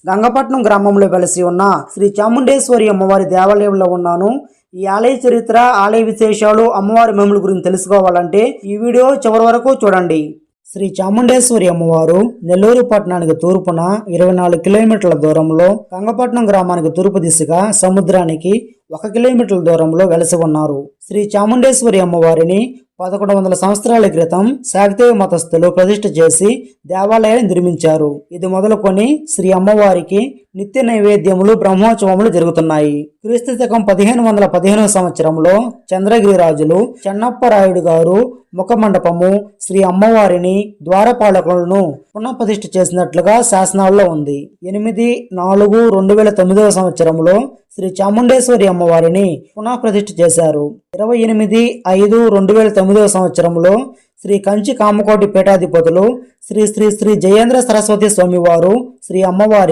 గంగపట్నం గ్రామంలో వెలసి ఉన్న శ్రీ చాముండేశ్వరి అమ్మవారి దేవాలయంలో ఉన్నాను. ఈ ఆలయ చరిత్ర, ఆలయ విశేషాలు, అమ్మవారి మహిమల గురించి తెలుసుకోవాలంటే ఈ వీడియో చివరి వరకు చూడండి. శ్రీ చాముండేశ్వరి అమ్మవారు నెల్లూరు పట్టణానికి తూర్పున 24 కిలోమీటర్ల దూరంలో, గంగపట్నం గ్రామానికి తూర్పు దిశగా సముద్రానికి 1 కిలోమీటర్ల దూరంలో వెలసి ఉన్నారు. శ్రీ చాముండేశ్వరి అమ్మవారిని 1100 సంవత్సరాల క్రితం శాక్తేయ మతస్థులు ప్రతిష్ఠ చేసి దేవాలయాన్ని నిర్మించారు. ఇది మొదలుకొని శ్రీ అమ్మవారికి నిత్య నైవేద్యములు, బ్రహ్మోత్సవములు జరుగుతున్నాయి. క్రీస్తు శకం 1515 సంవత్సరంలో చంద్రగిరి రాజులు చెన్నప్పరాయుడు గారు ముఖమండపము, శ్రీ అమ్మవారిని, ద్వారపాలకులను పునఃప్రతిష్ఠ చేసినట్లుగా శాసనాల్లో ఉంది. 8/4/2009 సంవత్సరంలో శ్రీ చాముండేశ్వరి అమ్మవారిని పునఃప్రతిష్ఠ చేశారు. 28/5/2009 సంవత్సరంలో శ్రీ కంచి కామకోటి పీఠాధిపతులు శ్రీ శ్రీ శ్రీ జయేంద్ర సరస్వతి స్వామివారు శ్రీ అమ్మవారి